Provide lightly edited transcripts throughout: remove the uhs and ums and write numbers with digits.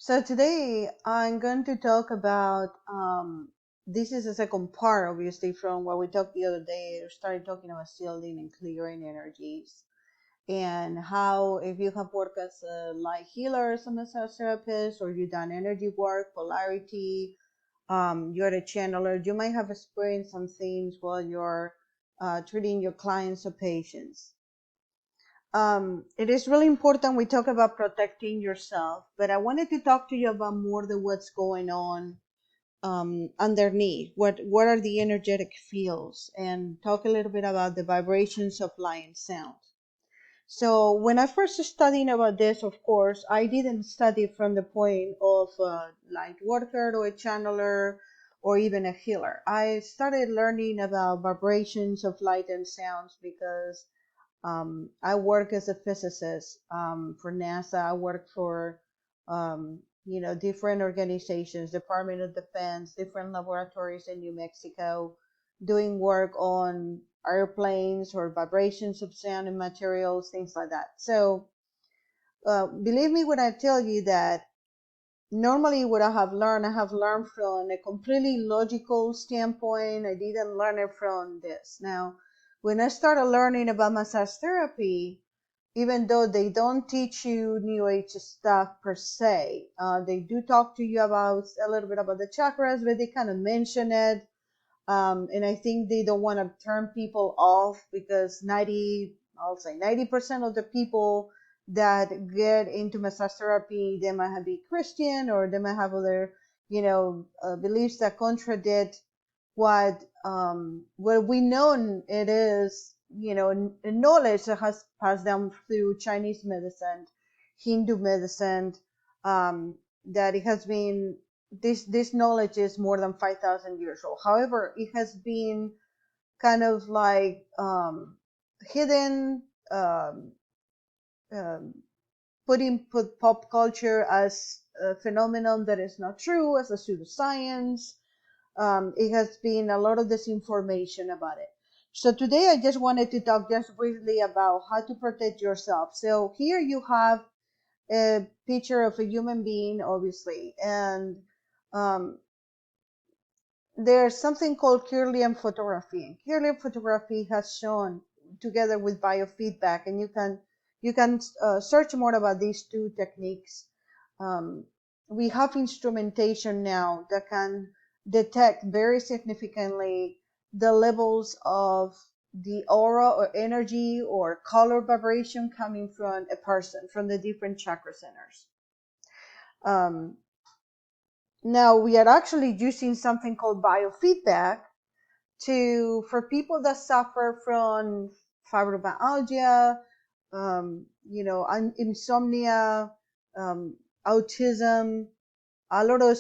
So today I'm going to talk about this is the second part, obviously, from what we talked the other day. We started talking about shielding and clearing energies, and how if you have worked as a light healer, as a massage therapist, or you've done energy work, polarity, you're a channeler, you might have experienced some things while you're treating your clients or patients. It is really important we talk about protecting yourself, but I wanted to talk to you about more than what's going on underneath. What are the energetic fields, and talk a little bit about the vibrations of light and sound. So when I first studied about this, of course, I didn't study from the point of a light worker or a channeler or even a healer. I started learning about vibrations of light and sounds because I work as a physicist for NASA. I work for different organizations, Department of Defense, different laboratories in New Mexico, doing work on airplanes or vibrations of sound and materials, things like that. So believe me when I tell you that normally what I have learned from a completely logical standpoint. I didn't learn it from this. Now, when I started learning about massage therapy, even though they don't teach you New Age stuff per se, they do talk to you about a little bit about the chakras, but they kind of mention it. And I think they don't want to turn people off because I'll say 90% of the people that get into massage therapy, they might be Christian, or they might have other, beliefs that contradict what we know it is, knowledge that has passed down through Chinese medicine, Hindu medicine, that it has been this knowledge is more than 5,000 years old. However, it has been kind of like hidden, um, um, put pop culture as a phenomenon that is not true, as a pseudoscience. It has been a lot of disinformation about it. So today I just wanted to talk just briefly about how to protect yourself. So here you have a picture of a human being, obviously, and um, there's something called Kirlian photography. And Kirlian photography has shown, together with biofeedback, and you can search more about these two techniques. Um, we have instrumentation now that can detect very significantly the levels of the aura or energy or color vibration coming from a person, from the different chakra centers. Um, Now we are actually using something called biofeedback for people that suffer from fibromyalgia, insomnia, um, autism, a lot of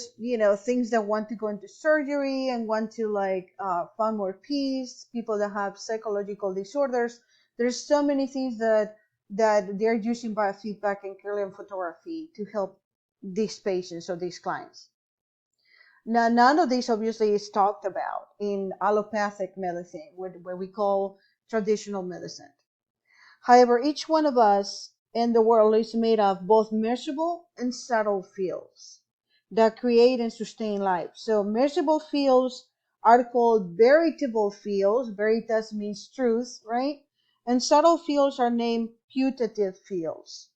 things that want to go into surgery and want to find more peace. People that have psychological disorders. There's so many things that they're using biofeedback and Kirlian photography to help these patients or these clients. Now, none of this obviously is talked about in allopathic medicine, what we call traditional medicine. However, each one of us in the world is made of both measurable and subtle fields that create and sustain life. So measurable fields are called veritable fields. Veritas means truth, right? And subtle fields are named putative fields.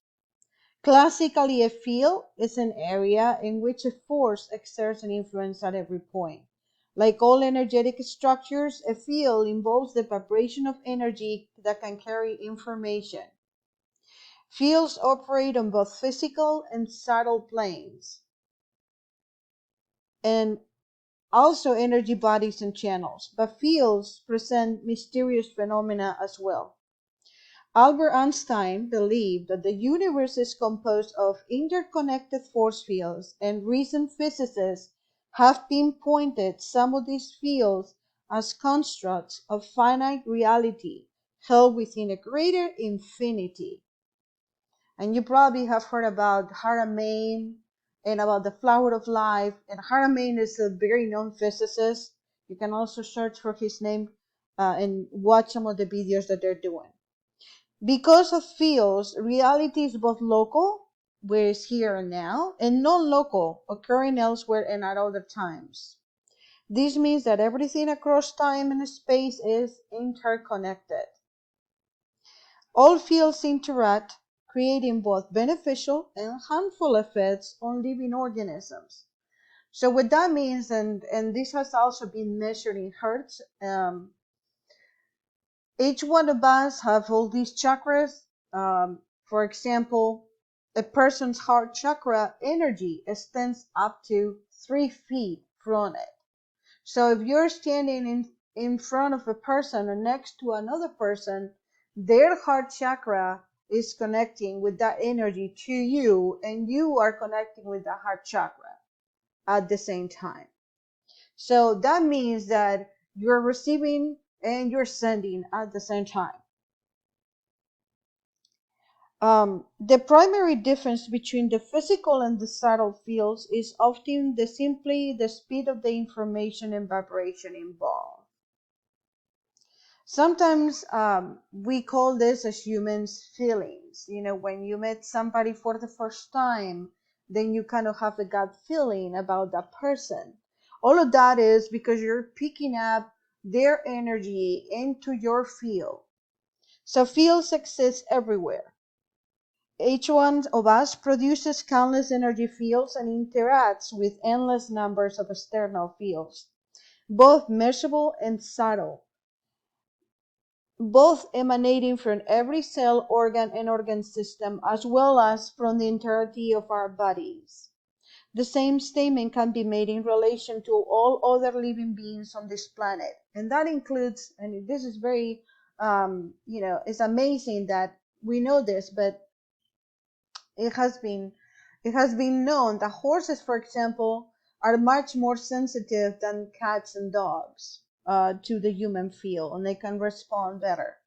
Classically, a field is an area in which a force exerts an influence at every point. Like all energetic structures, a field involves the vibration of energy that can carry information. Fields operate on both physical and subtle planes, and also energy bodies and channels, but fields present mysterious phenomena as well. Albert Einstein believed that the universe is composed of interconnected force fields, and recent physicists have pinpointed some of these fields as constructs of finite reality held within a greater infinity. And you probably have heard about Haramein and about the flower of life. And Haramein is a very known physicist. You can also search for his name and watch some of the videos that they're doing. Because of fields, reality is both local, where is here and now, and non-local, occurring elsewhere and at other times. This means that everything across time and space is interconnected. All fields interact, creating both beneficial and harmful effects on living organisms. So what that means, and this has also been measured in hertz, each one of us have all these chakras. For example, a person's heart chakra energy extends up to 3 feet from it. So if you're standing in front of a person or next to another person, their heart chakra is connecting with that energy to you, and you are connecting with the heart chakra at the same time. So that means that you're receiving and you're sending at the same time. The primary difference between the physical and the subtle fields is often simply the speed of the information and vibration involved. Sometimes we call this as humans feelings. You know, when you met somebody for the first time, then you kind of have a gut feeling about that person. All of that is because you're picking up their energy into your field. So fields exist everywhere. Each one of us produces countless energy fields and interacts with endless numbers of external fields, both measurable and subtle, both emanating from every cell, organ, and organ system, as well as from the entirety of our bodies. The same statement can be made in relation to all other living beings on this planet. And that includes, and this is very, it's amazing that we know this, but it has been known that horses, for example, are much more sensitive than cats and dogs to the human field, and they can respond better.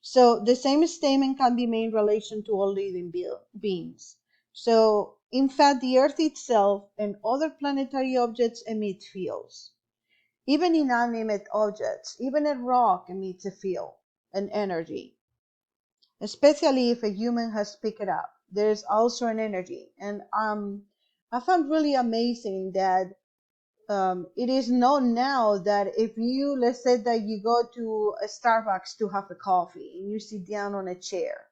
So the same statement can be made in relation to all living beings. So in fact, the Earth itself and other planetary objects emit fields. Even inanimate objects, even a rock emits a field, an energy, especially if a human has picked it up. There's also an energy. And I found really amazing that it is known now that if you, let's say that you go to a Starbucks to have a coffee and you sit down on a chair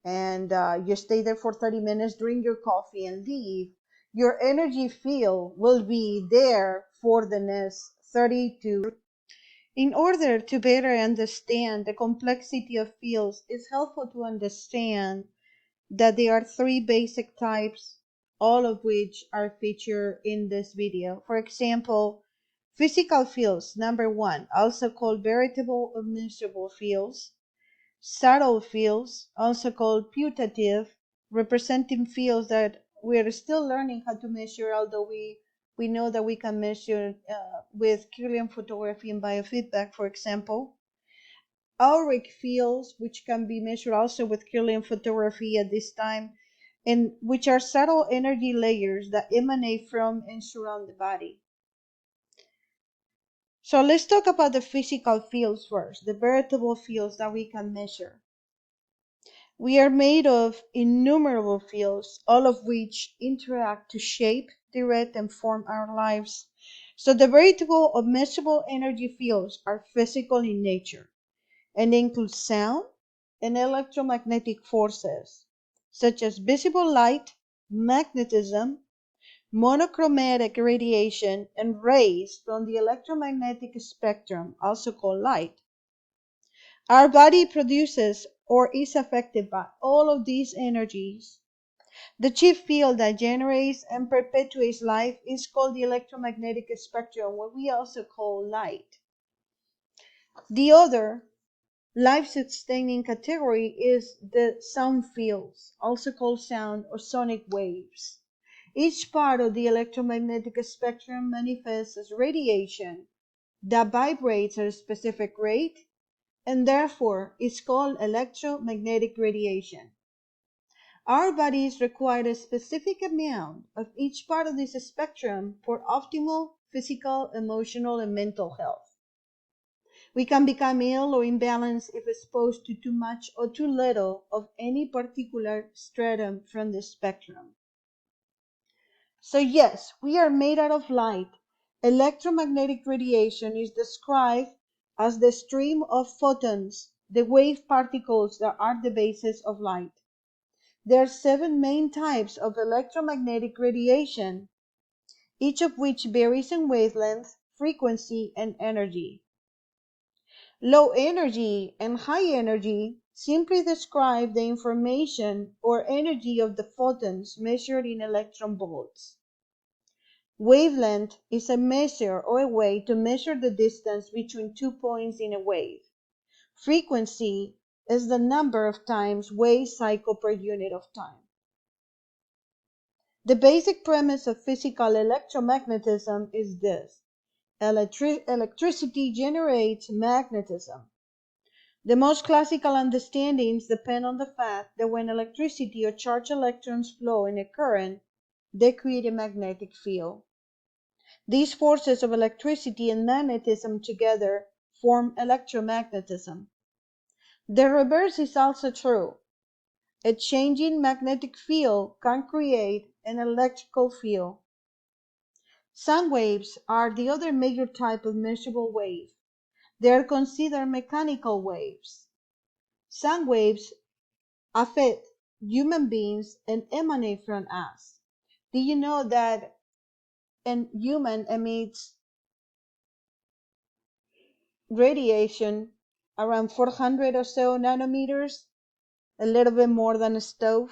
and you stay there for 30 minutes, drink your coffee and leave, your energy field will be there for the next 30 to. In order to better understand the complexity of fields, it's helpful to understand that there are 3 basic types, all of which are featured in this video. For example, physical fields, number 1, also called veritable or measurable fields. Subtle fields, also called putative, representing fields that we are still learning how to measure, although we know that we can measure with Kirlian Photography and Biofeedback, for example. Auric fields, which can be measured also with Kirlian photography at this time, and which are subtle energy layers that emanate from and surround the body. So let's talk about the physical fields first, the veritable fields that we can measure. We are made of innumerable fields, all of which interact to shape, direct, and form our lives. So the veritable or measurable energy fields are physical in nature and include sound and electromagnetic forces, such as visible light, magnetism, monochromatic radiation, and rays from the electromagnetic spectrum, also called light. Our body produces or is affected by all of these energies. The chief field that generates and perpetuates life is called the electromagnetic spectrum, what we also call light. The other life-sustaining category is the sound fields, also called sound or sonic waves. Each part of the electromagnetic spectrum manifests as radiation that vibrates at a specific rate and therefore is called electromagnetic radiation. Our bodies require a specific amount of each part of this spectrum for optimal physical, emotional, and mental health. We can become ill or imbalanced if exposed to too much or too little of any particular stratum from the spectrum. So yes, we are made out of light. Electromagnetic radiation is described as the stream of photons, the wave particles that are the basis of light. There are 7 main types of electromagnetic radiation, each of which varies in wavelength, frequency, and energy. Low energy and high energy simply describe the information or energy of the photons measured in electron volts. Wavelength is a measure or a way to measure the distance between 2 points in a wave. Frequency is the number of times waves cycle per unit of time. The basic premise of physical electromagnetism is this: electricity generates magnetism. The most classical understandings depend on the fact that when electricity or charged electrons flow in a current, they create a magnetic field. These forces of electricity and magnetism together form electromagnetism. The reverse is also true. A changing magnetic field can create an electrical field. Sound waves are the other major type of measurable wave. They are considered mechanical waves. Sound waves affect human beings and emanate from us. Do you know that a human emits radiation around 400 or so nanometers, a little bit more than a stove?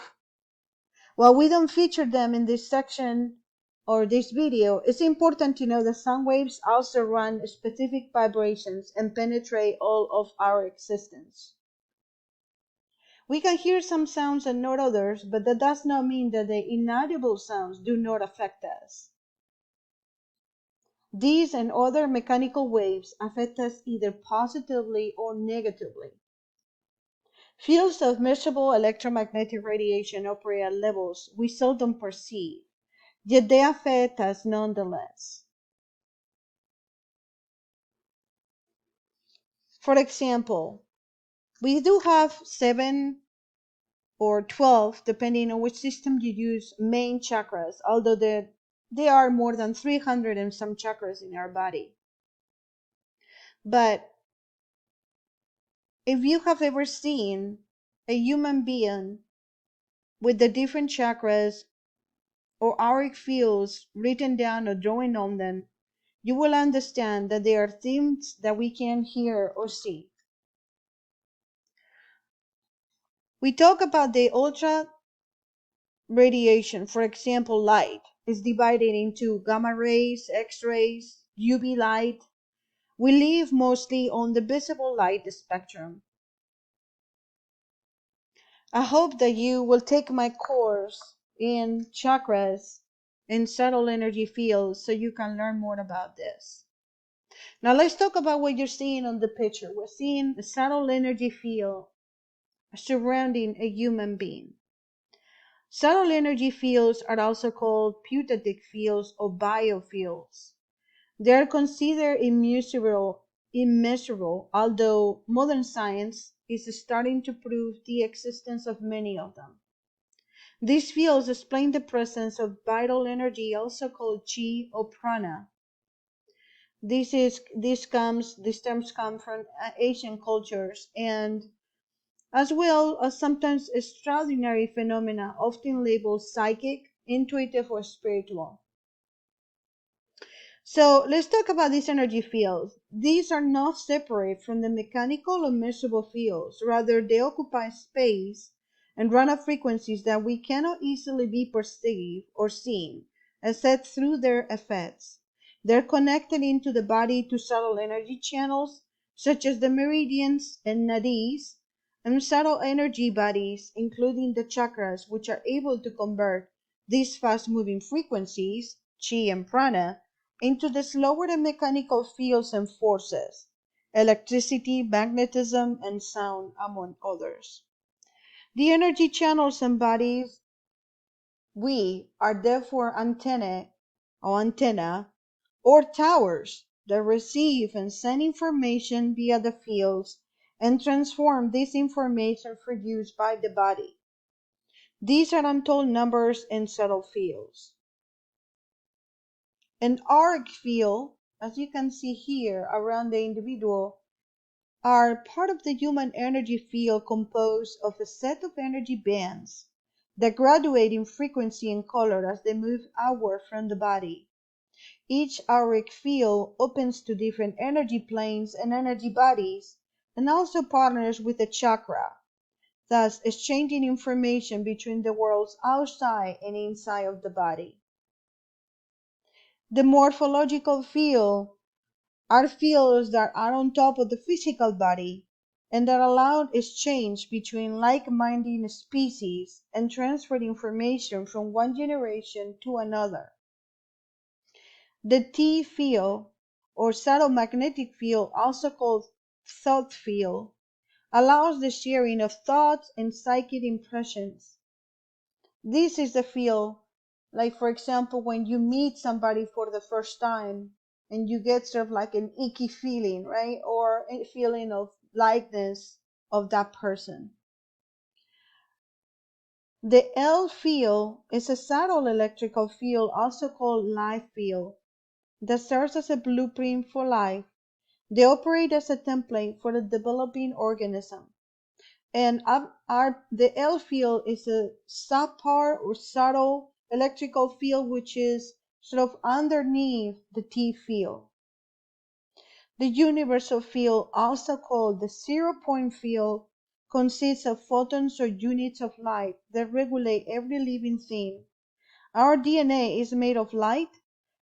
While we don't feature them in this section or this video, it's important to know that sound waves also run specific vibrations and penetrate all of our existence. We can hear some sounds and not others, but that does not mean that the inaudible sounds do not affect us. These and other mechanical waves affect us either positively or negatively. Fields of measurable electromagnetic radiation operate at levels we seldom perceive, yet they affect us nonetheless. For example, we do have 7 or 12, depending on which system you use, main chakras, although there are more than 300 and some chakras in our body. But if you have ever seen a human being with the different chakras or auric fields written down or drawing on them, you will understand that there are things that we can't hear or see. We talk about the ultra radiation. For example, light is divided into gamma rays, X-rays, UV light. We live mostly on the visible light spectrum. I hope that you will take my course in chakras and subtle energy fields so you can learn more about this. Now let's talk about what you're seeing on the picture. We're seeing a subtle energy field surrounding a human being. Subtle energy fields are also called putative fields or biofields. They are considered immeasurable, although modern science is starting to prove the existence of many of them. These fields explain the presence of vital energy, also called chi or prana. These terms come from Asian cultures, and as well as sometimes extraordinary phenomena often labeled psychic, intuitive, or spiritual. So let's talk about these energy fields. These are not separate from the mechanical or measurable fields. Rather, they occupy space and run at frequencies that we cannot easily be perceived or seen, except through their effects. They're connected into the body to subtle energy channels, such as the meridians and nadis, and subtle energy bodies, including the chakras, which are able to convert these fast-moving frequencies, chi and prana, into the slower and mechanical fields and forces, electricity, magnetism, and sound, among others. The energy channels and bodies we are therefore antenna or towers that receive and send information via the fields and transform this information for use by the body. These are untold numbers in subtle fields. An auric field, as you can see here around the individual, are part of the human energy field composed of a set of energy bands that graduate in frequency and color as they move outward from the body. Each auric field opens to different energy planes and energy bodies, and also partners with the chakra, thus exchanging information between the worlds outside and inside of the body. The morphological field are fields that are on top of the physical body and that allow exchange between like-minded species and transfer information from one generation to another. The T field, or subtle magnetic field, also called thought field, allows the sharing of thoughts and psychic impressions. This is the field, like for example, when you meet somebody for the first time and you get sort of like an icky feeling, right? Or a feeling of likeness of that person. The L field is a subtle electrical field, also called life field, that serves as a blueprint for life. They operate as a template for the developing organism. And the L field is a subpart or subtle electrical field which is sort of underneath the T field. The universal field, also called the 0-point field, consists of photons or units of light that regulate every living thing. Our DNA is made of light,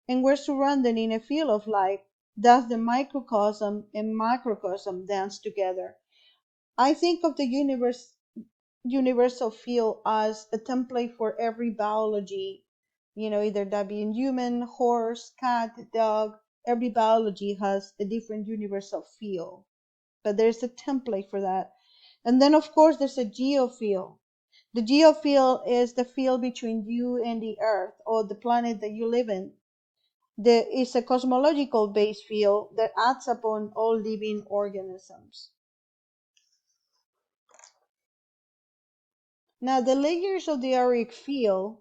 and we're surrounded in a field of light. Thus the microcosm and macrocosm dance together. I think of the universal field as a template for every biology, either that being human, horse, cat, dog. Every biology has a different universal field, but there's a template for that. And then of course there's a geofield. The geofield is the field between you and the earth or the planet that you live in. There is a cosmological base field that acts upon all living organisms. Now, the layers of the auric field,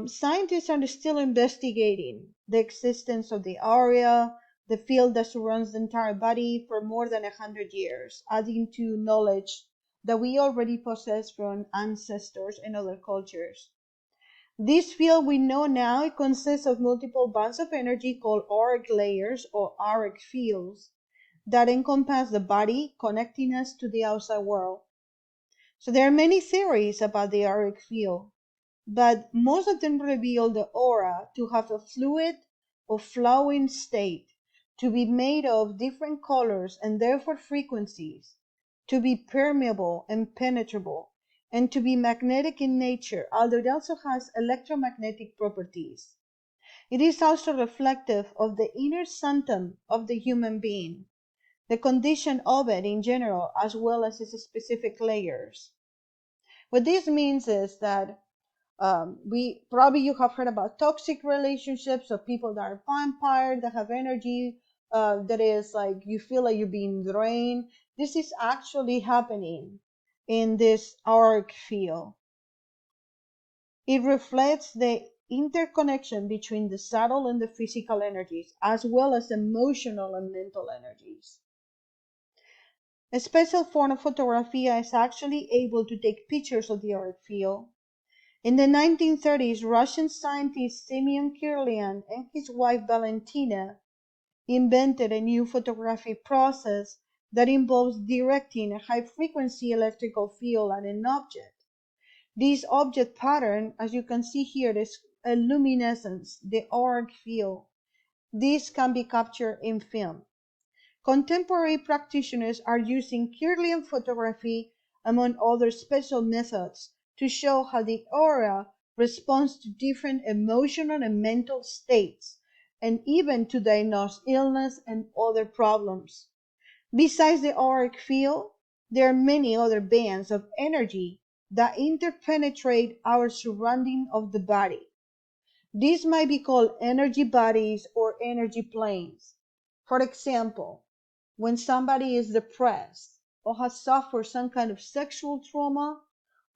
scientists are still investigating the existence of the aura, the field that surrounds the entire body, for more than 100 years, adding to knowledge that we already possess from ancestors and other cultures. This field we know now, it consists of multiple bands of energy called auric layers or auric fields that encompass the body, connecting us to the outside world. So there are many theories about the auric field, but most of them reveal the aura to have a fluid or flowing state, to be made of different colors and therefore frequencies, to be permeable and penetrable, and to be magnetic in nature, although it also has electromagnetic properties. It is also reflective of the inner sanctum of the human being, the condition of it in general, as well as its specific layers. What this means is that you have heard about toxic relationships, of people that are vampire, that have energy that is like you feel like you're being drained. This is actually happening in this auric field. It reflects the interconnection between the subtle and the physical energies, as well as emotional and mental energies. A special form of photography is actually able to take pictures of the auric field. In the 1930s, Russian scientist Semyon Kirlian and his wife Valentina invented a new photographic process that involves directing a high-frequency electrical field at an object. This object pattern, as you can see here, is a luminescence, the auric field. This can be captured in film. Contemporary practitioners are using Kirlian photography, among other special methods, to show how the aura responds to different emotional and mental states, and even to diagnose illness and other problems. Besides the auric field, there are many other bands of energy that interpenetrate our surrounding of the body. These might be called energy bodies or energy planes. For example, when somebody is depressed or has suffered some kind of sexual trauma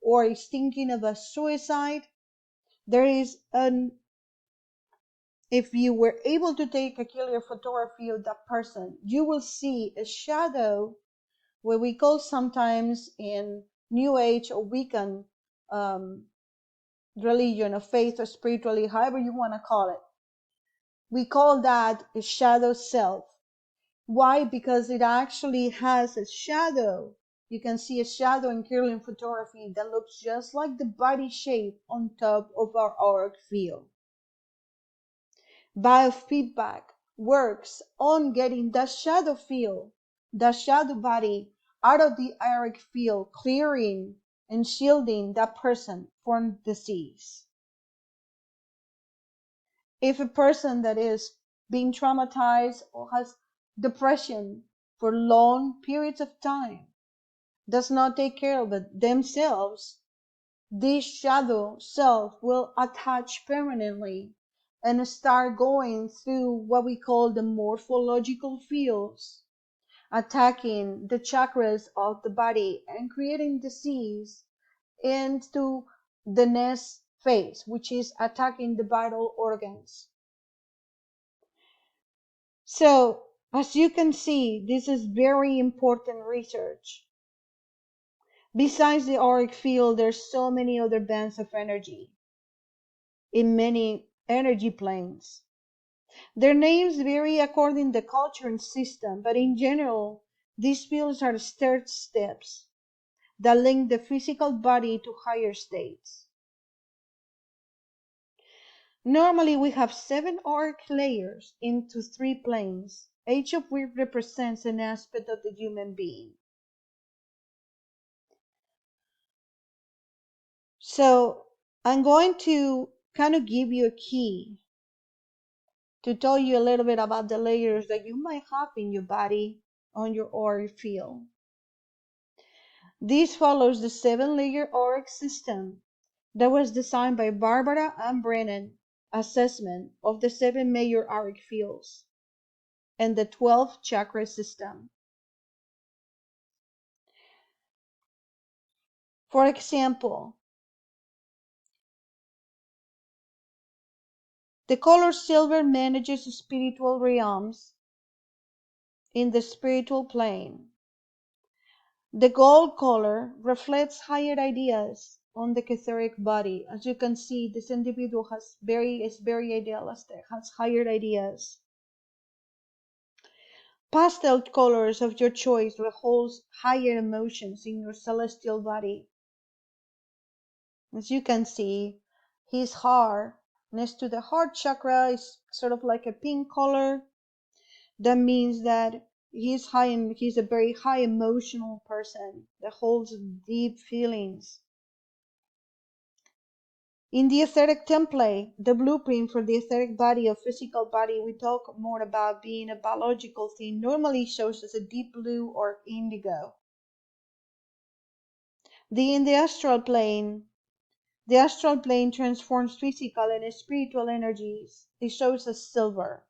or is thinking of a suicide, there is an if you were able to take a Kirlian photography of that person, you will see a shadow, what we call sometimes in New Age or Wiccan religion or faith or spiritually, however you want to call it. We call that a shadow self. Why? Because it actually has a shadow. You can see a shadow in Kirlian photography that looks just like the body shape on top of our auric field. Biofeedback works on getting that shadow field, that shadow body out of the auric field, clearing and shielding that person from disease. If a person that is being traumatized or has depression for long periods of time does not take care of it themselves, this shadow self will attach permanently and start going through what we call the morphological fields, attacking the chakras of the body and creating disease into the next phase, which is attacking the vital organs. So, as you can see, this is very important research. Besides the auric field, there's so many other bands of energy in many energy planes. Their names vary according to the culture and system, but in general, these fields are stair steps that link the physical body to higher states. Normally, we have 7 auric layers into 3 planes, each of which represents an aspect of the human being. So, I'm going to kind of give you a key to tell you a little bit about the layers that you might have in your body on your auric field. This follows the 7-layer auric system that was designed by Barbara and Brennan assessment of the 7 major auric fields and the 12 chakra system. For example, the color silver manages spiritual realms in the spiritual plane. The gold color reflects higher ideas on the etheric body. As you can see, this individual is very idealistic, has higher ideas. Pastel colors of your choice holds higher emotions in your celestial body. As you can see, his heart next to the heart chakra is sort of like a pink color. That means that he's a very high emotional person that holds deep feelings. In the etheric template, the blueprint for the etheric body or physical body, we talk more about being a biological thing, normally shows as a deep blue or indigo. In the astral plane transforms physical and spiritual energies. It shows as silver.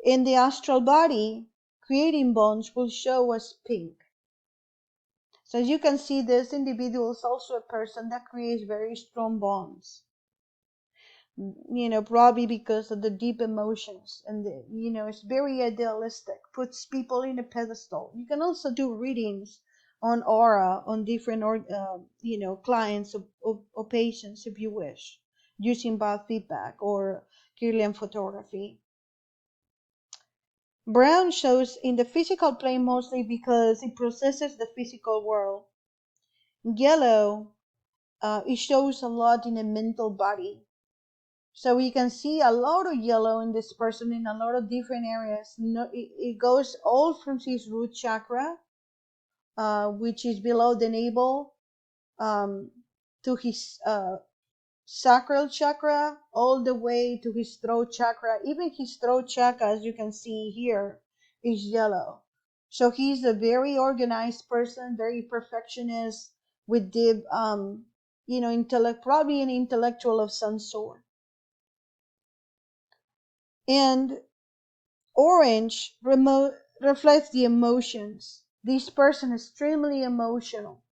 In the astral body, creating bonds will show as pink. So as you can see, this individual is also a person that creates very strong bonds. Probably because of the deep emotions and it's very idealistic, puts people in a pedestal. You can also do readings on aura on different clients or patients if you wish, using biofeedback or Kirlian photography. Brown shows in the physical plane mostly because it processes the physical world. Yellow, it shows a lot in the mental body. So we can see a lot of yellow in this person in a lot of different areas. It goes all from his root chakra, which is below the navel, to his sacral chakra, all the way to his throat chakra. Even his throat chakra, as you can see here, is yellow. So he's a very organized person, very perfectionist, with deep probably an intellectual of some sort. And orange reflects the emotions. This person is extremely emotional.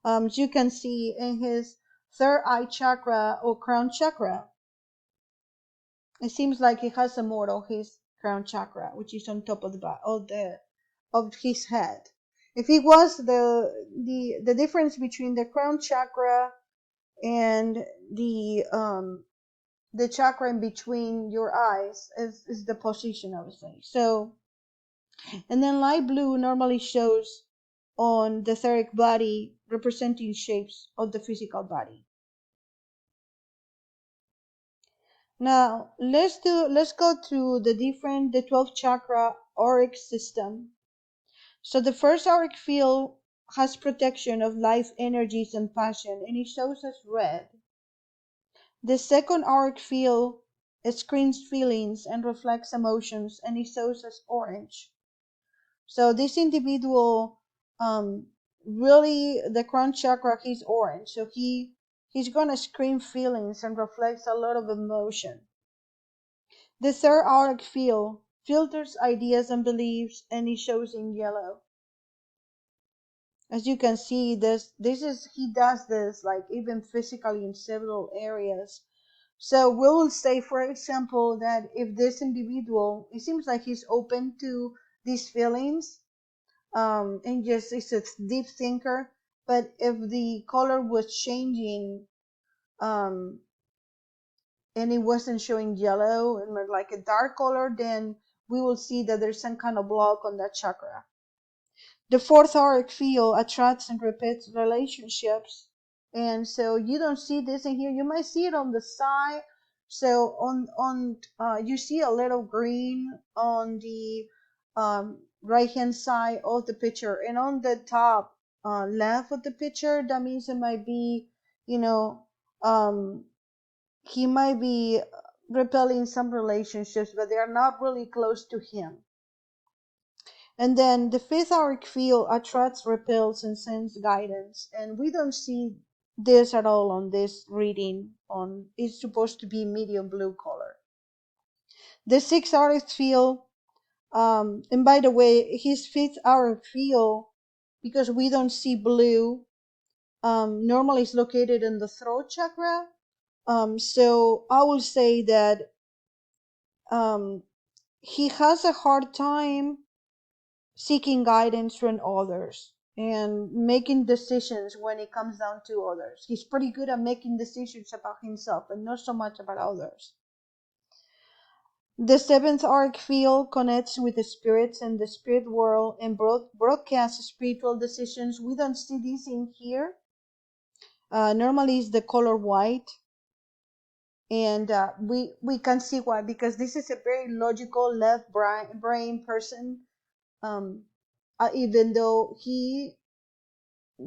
As you can see in his third eye chakra or crown chakra, it seems like he has a more of his crown chakra, which is on top of of his head. If it was the difference between the crown chakra and the chakra in between your eyes is the position, I would say. So, and then light blue normally shows on the etheric body, representing shapes of the physical body. Now let's go through the 12 chakra auric system. So the first auric field has protection of life energies and passion, and it shows us red. The second auric field screens feelings and reflects emotions, and it shows us orange. So this individual, really, the crown chakra, he's orange. So he's gonna scream feelings and reflects a lot of emotion. The third auric field filters ideas and beliefs, and it shows in yellow. As you can see, he does this like even physically in several areas. So we will say, for example, that if this individual, it seems like he's open to these feelings, and just is a deep thinker. But if the color was changing, um, and it wasn't showing yellow and like a dark color, then we will see that there's some kind of block on that chakra. The fourth auric field attracts and repeats relationships. And so you don't see this in here. You might see it on the side. So you see a little green on the right hand side of the picture, and on the top left of the picture, that means it might be, um, he might be repelling some relationships, but they are not really close to him. And then the fifth auric field attracts, repels, and sends guidance. And we don't see this at all on this reading. It's supposed to be medium blue color. The sixth auric field, and by the way, his fifth auric field, because we don't see blue, normally is located in the throat chakra. So I will say that he has a hard time seeking guidance from others and making decisions when it comes down to others. He's pretty good at making decisions about himself and not so much about others. The seventh auric field connects with the spirits and the spirit world and broadcasts spiritual decisions. We don't see this in here. Normally it's the color white. And we can see why, because this is a very logical left brain person. Even though he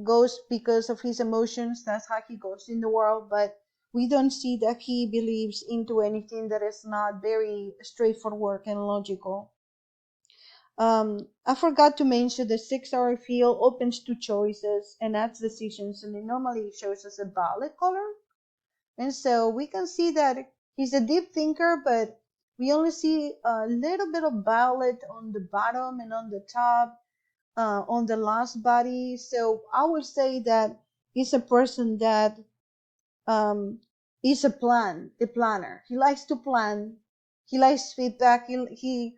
goes because of his emotions, that's how he goes in the world, but we don't see that he believes into anything that is not very straightforward and logical. I forgot to mention the 6-hour field opens to choices and adds decisions, and it normally shows us a violet color. And so we can see that he's a deep thinker, but we only see a little bit of violet on the bottom and on the top, on the last body. So I would say that he's a person that is a planner. He likes to plan. He likes feedback. He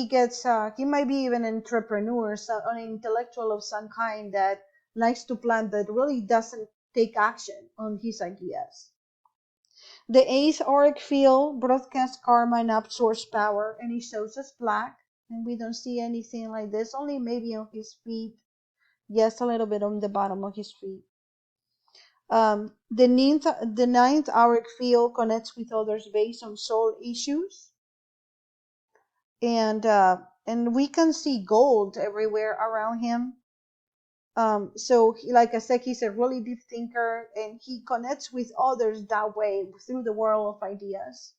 gets. He might be even an entrepreneur, so an intellectual of some kind that likes to plan, but really doesn't take action on his ideas. The eighth auric field broadcasts karma and absorbs power, and it shows us black. And we don't see anything like this, only maybe on his feet. Yes, a little bit on the bottom of his feet. The ninth auric field connects with others based on soul issues. And we can see gold everywhere around him. So like I said, he's a really deep thinker, and he connects with others that way through the world of ideas.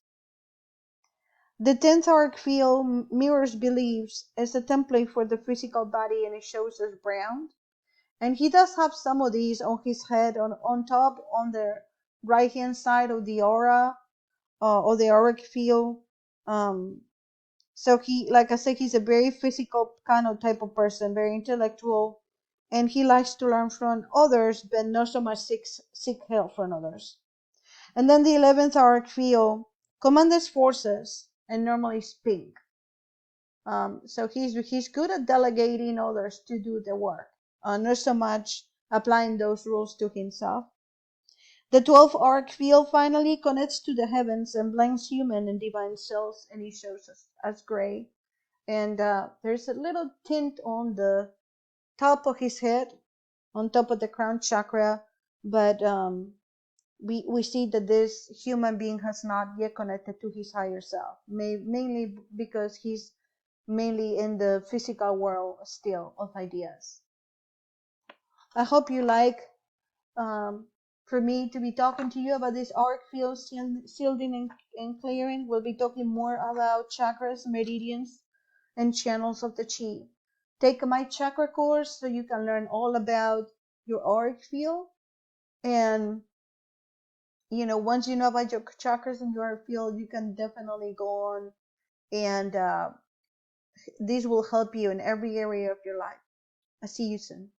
The 10th auric field mirrors beliefs as a template for the physical body, and it shows us brown. And he does have some of these on his head, on top, on the right hand side of the aura, or the auric field. So he, like I said, he's a very physical kind of type of person, very intellectual, and he likes to learn from others, but not so much seek help from others. And then the 11th auric field commands forces and normally is pink. So he's good at delegating others to do the work, not so much applying those rules to himself. The 12th arc field finally connects to the heavens and blends human and divine selves, and he shows us as gray. And there's a little tint on the top of his head, on top of the crown chakra, but we see that this human being has not yet connected to his higher self, mainly because he's mainly in the physical world still of ideas. I hope you like for me to be talking to you about this auric field shielding and clearing. We'll be talking more about chakras, meridians, and channels of the chi. Take my chakra course so you can learn all about your auric field. And once you know about your chakras and your auric field, you can definitely go on, and this will help you in every area of your life. I'll see you soon.